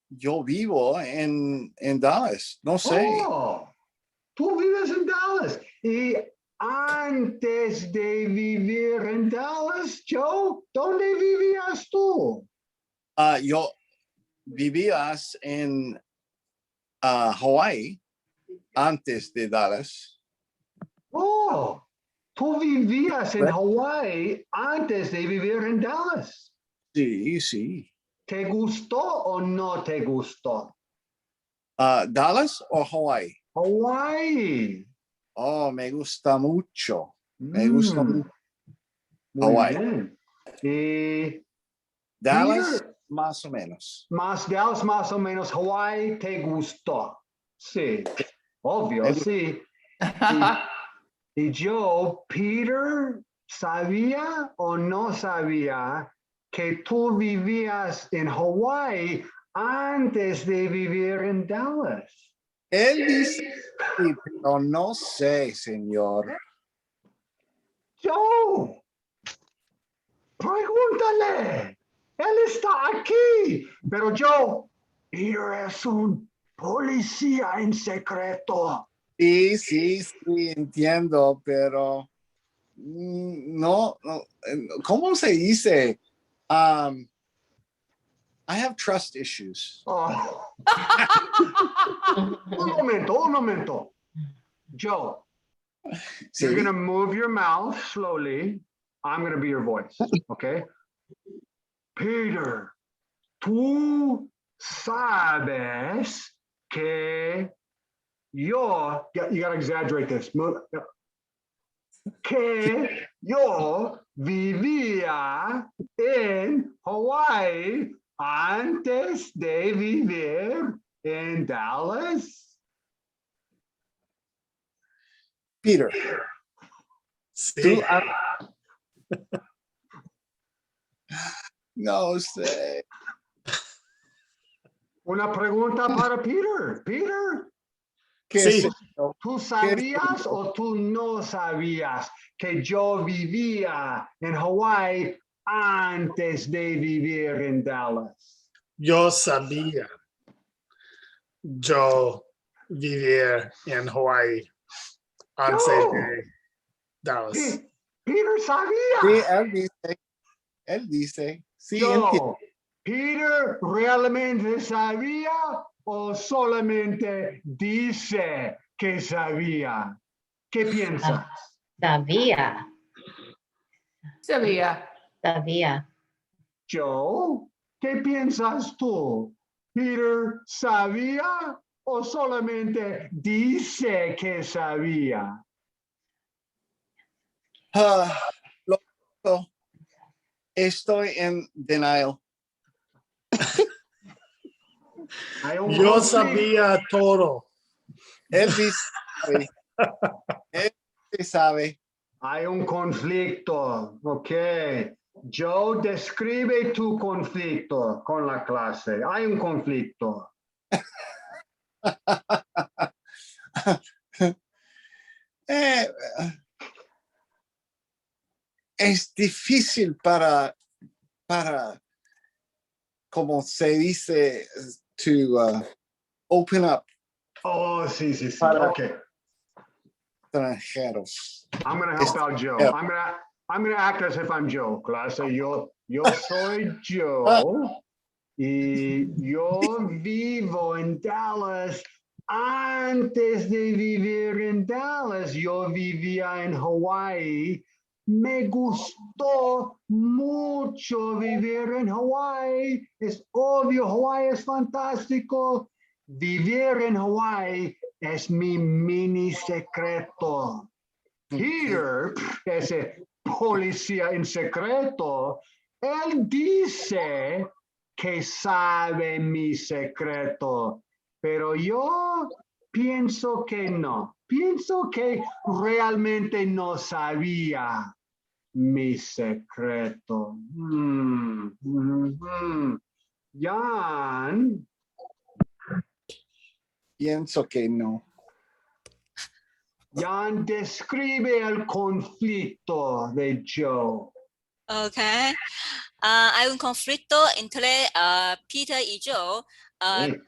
S2: Yo vivo en Dallas, no sé.
S1: Oh, tú vives en Dallas. Y antes de vivir en Dallas, Joe, ¿dónde vivías tú?
S2: Yo vivías en Hawai antes de Dallas.
S1: Oh, tú vivías en Hawái antes de vivir en Dallas.
S2: Sí, sí.
S1: ¿Te gustó o no te gustó?
S2: ¿Dallas o Hawái?
S1: Hawái.
S2: Oh, me gusta mucho. Me gusta mucho.
S1: Muy
S2: Hawái.
S1: bien. Y
S2: Dallas,
S1: Peter,
S2: más o menos.
S1: Dallas más o menos, Hawái te gustó. Sí, obvio, sí. Y yo, Peter, ¿sabía o no sabía que tú vivías en Hawái antes de vivir en Dallas?
S2: Él dice, sí, pero no sé, señor.
S1: Yo, pregúntale. Él está aquí. Pero yo, Peter es un policía en secreto.
S2: Sí, sí, sí, entiendo, pero no, ¿cómo se dice? I have trust issues.
S1: Oh. un momento. Joe, you're
S2: Sí.
S1: going to move your mouth slowly. I'm going to be your voice, okay? Peter, tú sabes que yo, you got to exaggerate this. Que yo vivía en Hawái antes de vivir en Dallas.
S2: Peter,
S9: Sí.
S2: tú no sé.
S1: Una pregunta para Peter. Peter,
S2: ¿Qué
S9: Sí.
S2: sé yo?
S1: ¿tú sabías o tú no sabías que yo vivía en Hawái antes de vivir en Dallas?
S9: Yo sabía. Yo vivía en Hawái antes de Dallas.
S1: Peter sabía.
S2: Sí, él dice, sí, entiendo.
S1: Yo, Peter realmente sabía o solamente dice que sabía. ¿Qué piensas?
S3: Sabía.
S5: Sabía.
S1: Joe, ¿qué piensas tú? ¿Peter sabía o solamente dice que sabía?
S2: Lo- estoy en denial.
S9: Yo sabía todo.
S2: Él dice, él sí sabe.
S1: Hay un conflicto, ok. Joe, describe tu conflicto con la clase. Hay un conflicto.
S2: Eh, es difícil para, como se dice, to open up
S1: Oh, sí.
S2: para
S1: Okay.
S2: extranjeros.
S1: I'm going to help out Joe.
S2: Yeah.
S1: I'm gonna act as if I'm Joe, clase. Yo soy Joe y yo vivo en Dallas. Antes de vivir en Dallas, yo vivía en Hawái. Me gustó mucho vivir en Hawái. Es obvio, Hawái es fantástico. Vivir en Hawái es mi mini secreto. Peter, ese policía en secreto, él dice que sabe mi secreto, pero yo pienso que no. Pienso que realmente no sabía mi secreto. Jan,
S2: Pienso que no.
S1: Jan, describe el conflicto de Joe.
S12: Okay. Hay un conflicto entre Peter y Joe.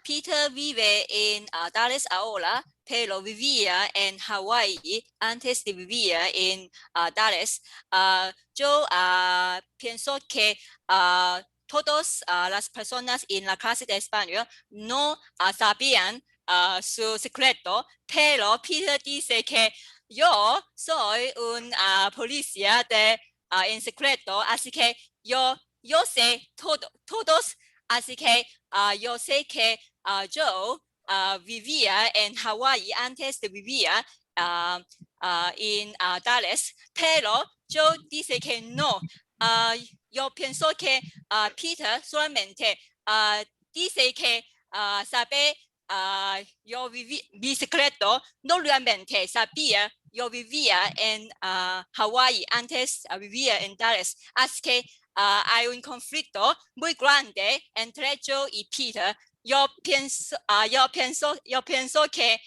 S12: Peter vive en Dallas ahora, pero vivía en Hawái antes de vivir en Dallas. Yo pienso que todas las personas en la clase de español no sabían su secreto, pero Peter dice que yo soy un policía en secreto, así que yo sé todos, así que yo sé que yo vivía en Hawái antes de vivir en Dallas, pero yo dice que no. yo pienso que Peter solamente dice que sabe yo viví mi secreto, no realmente sabía. Yo vivía en Hawái, antes vivía en Dallas. Así que hay un conflicto muy grande entre yo y Peter. Yo pienso que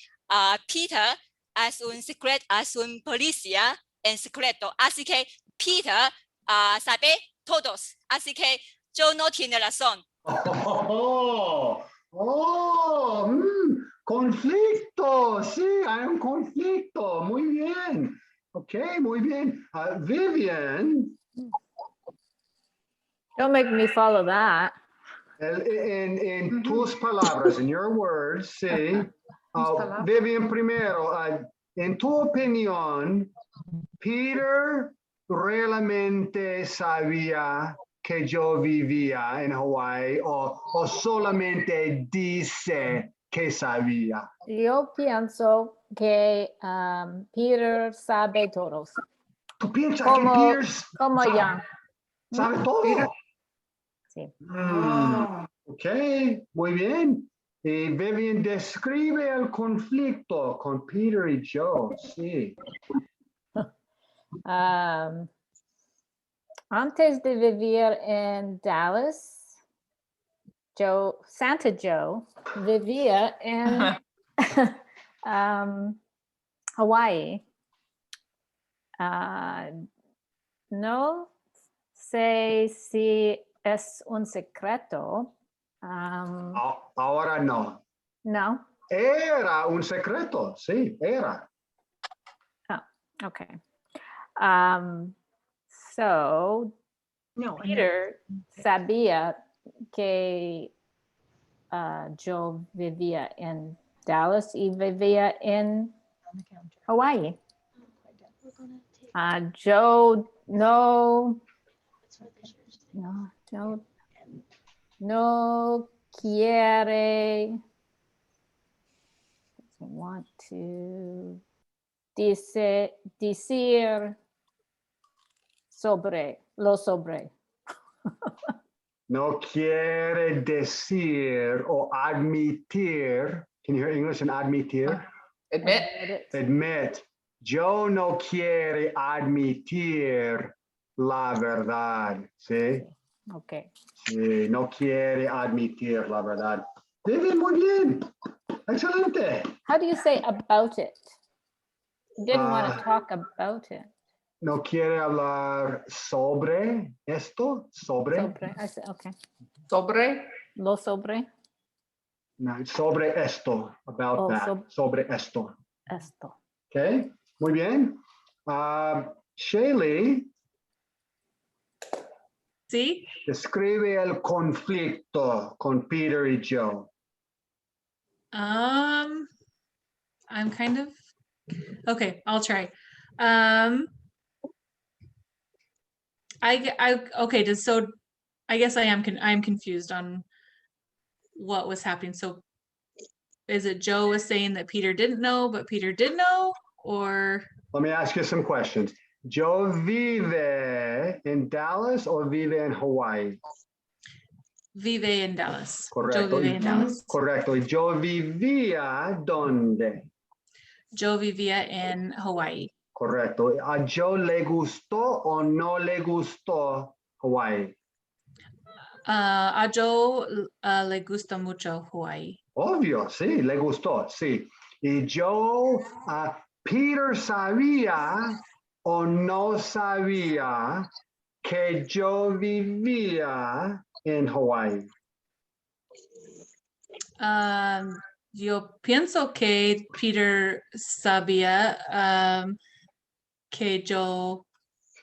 S12: Peter es un policía en secreto. Así que Peter sabe todos. Así que yo no tiene razón.
S1: Conflicto, sí, hay un conflicto, muy bien. Ok, muy bien. Vivian,
S13: Don't make me follow that.
S1: en tus palabras, in your words, sí. Vivian, primero, en tu opinión, Peter realmente sabía que yo vivía en Hawái o solamente dice que sabía.
S13: Yo pienso que Peter sabe todos.
S1: ¿Tú piensas
S13: Como-
S1: que Peter
S13: Como ya.
S1: sabe todo?
S13: Sí.
S1: Ok, muy bien. Y Vivian describe el conflicto con Peter y Joe, sí.
S13: Antes de vivir en Dallas, Santa Joe vivía en Hawái. No sé si es un secreto.
S1: Ahora no.
S13: No.
S1: Era un secreto, sí, era.
S13: Okay. So Peter sabía que yo vivía en Dallas y vivía en Hawái. Joe no quiere want to decir sobre.
S1: No quiere decir o admitir. Can you hear English in admitir? Admit. Yo no quiere admitir la verdad, ¿sí?
S13: Okay.
S1: Sí, no quiere admitir la verdad. Muy bien. Excelente.
S13: How do you say about it? Didn't want to talk about it.
S1: No quiere hablar sobre esto, sobre.
S13: I said, okay.
S5: Sobre.
S13: Lo sobre.
S1: No, sobre esto, about that, sobre esto.
S13: Esto.
S1: Okay, muy bien. Shaylee.
S8: Sí.
S1: Describe el conflicto con Peter y Joe.
S8: I'm kind of okay. I'll try. Okay. So I guess I'm confused on what was happening. So is it Joe was saying that Peter didn't know, but Peter did know, or?
S1: Let me ask you some questions. Joe vive in Dallas or vive in Hawaii?
S8: Vive in Dallas.
S1: Correcto.
S8: Joe vive in Dallas.
S1: Correcto. Y Joe vivía ¿dónde?
S8: Joe vivía in Hawaii.
S1: Correcto. ¿A Joe le gustó o no le gustó Hawaii?
S8: A Joe le gusta mucho Hawaii.
S1: Obvio, sí, le gustó, sí. Y Joe, Peter sabía o no sabía que yo vivía en Hawaii.
S8: Yo pienso que Peter sabía que yo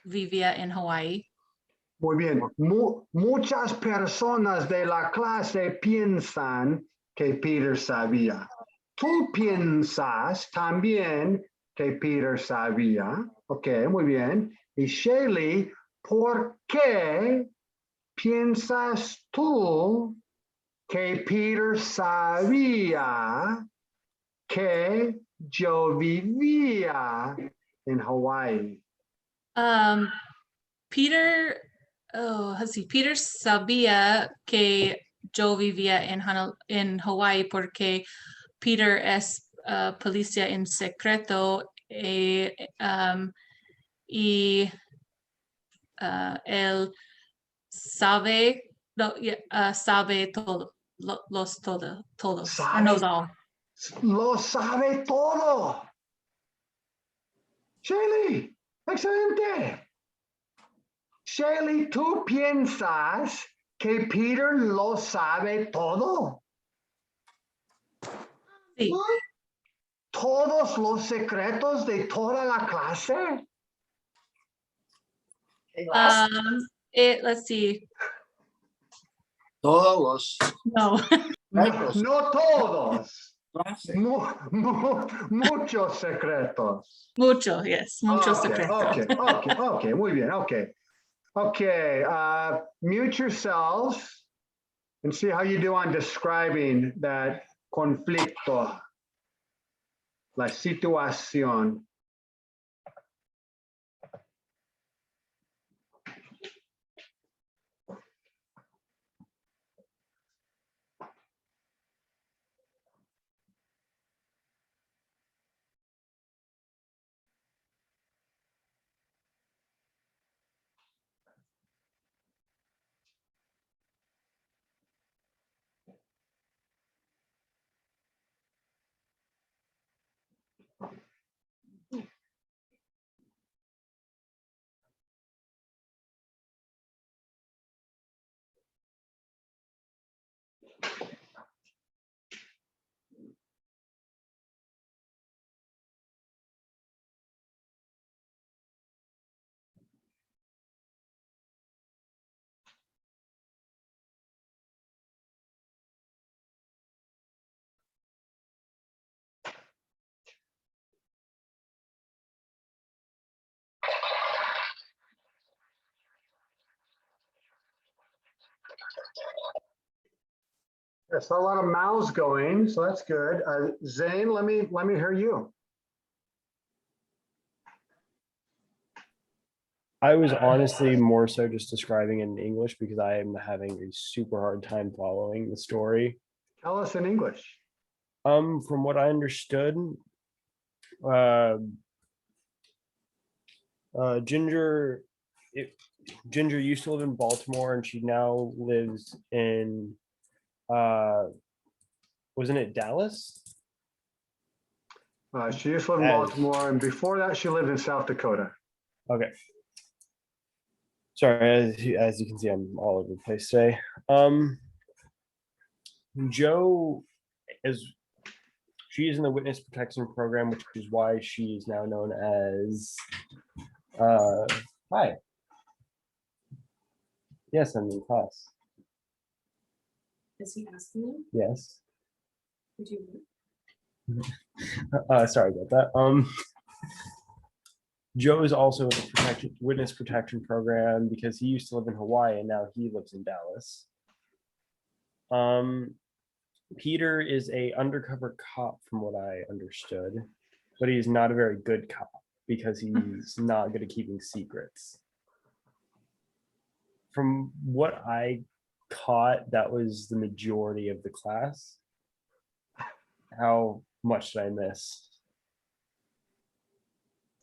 S8: vivía en Hawaii.
S1: Muy bien. Muchas personas de la clase piensan que Peter sabía. Tú piensas también que Peter sabía. Ok, muy bien. Y Shaylee, ¿por qué piensas tú que Peter sabía que yo vivía en Hawái?
S8: Peter let's see, Peter sabía que yo vivía en Hawái porque Peter es policía en secreto y él sabe, no, sabe todo, todos, or knows all.
S1: Lo sabe todo. Shelly, excelente. Shelly, ¿tú piensas que Peter lo sabe todo?
S8: Sí.
S1: ¿Todos los secretos de toda la clase?
S8: Let's see.
S10: Todos
S8: No.
S1: No todos. Muchos secretos.
S8: Mucho, yes. Muchos secretos.
S1: Okay, muy bien, okay. Okay, mute yourselves and see how you do on describing that conflicto, la situación. I saw a lot of mouths going, so that's good. Zane, let me hear you.
S14: I was honestly more so just describing it in English because I am having a super hard time following the story.
S1: Tell us in English.
S14: From what I understood, Ginger used to live in Baltimore and she now lives in wasn't it Dallas?
S1: She used to live in Baltimore, and before that, she lived in South Dakota.
S14: Okay. Sorry, as you can see, I'm all over the place today. Jo she is in the witness protection program, which is why she is now known as hi. Yes, I'm in class.
S8: Is he asking you?
S14: Yes.
S8: Did you?
S14: Sorry about that. Joe is also in the witness protection program because he used to live in Hawaii and now he lives in Dallas. Peter is a undercover cop from what I understood, but he's not a very good cop because he's not good at keeping secrets. From what I caught, that was the majority of the class. How much did I miss?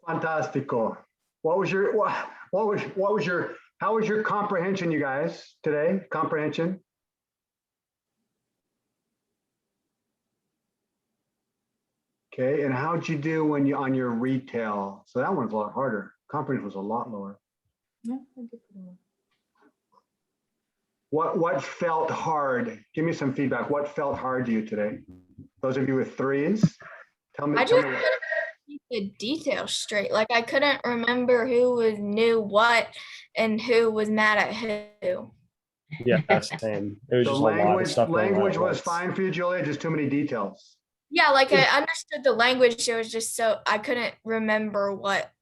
S1: Fantastico. How was your comprehension, you guys, today? Comprehension? Okay, and how'd you do when you on your retail? So that one's a lot harder. Comprehension was a lot lower.
S8: Yeah, I did pretty well.
S1: What felt hard? Give me some feedback. What felt hard to you today? Those of you with threes, tell me.
S6: I just couldn't keep the details straight. Like I couldn't remember who knew what and who was mad at who.
S14: Yeah, that's the same. It was
S1: So
S14: just a lot of stuff.
S1: Language was fine for you, Julia. Just too many details.
S6: Yeah, like I understood the language. It was just so I couldn't remember what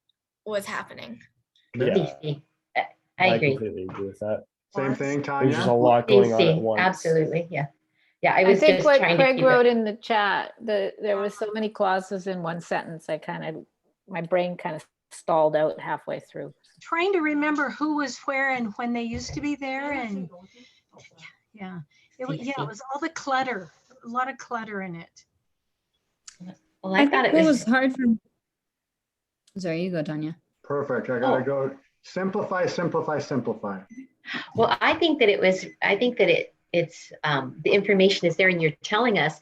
S6: was happening.
S14: Yeah,
S3: I agree.
S14: completely agree with that.
S1: Same thing, Tonya.
S14: There's just a lot going on at once.
S3: Absolutely, yeah. Yeah, I
S13: I
S3: was
S13: think
S3: just
S13: what
S3: trying to
S13: Craig
S3: keep
S13: wrote
S3: it.
S13: in the chat, there was so many clauses in one sentence. My brain kind of stalled out halfway through.
S4: Trying to remember who was where and when they used to be there, and yeah, it was all the clutter, a lot of clutter in it.
S3: Well, I thought it
S15: What
S3: was,
S15: was hard for. Sorry, you go, Tonya.
S1: Perfect. I gotta go simplify, simplify, simplify.
S3: well, I think that it's the information is there and you're telling us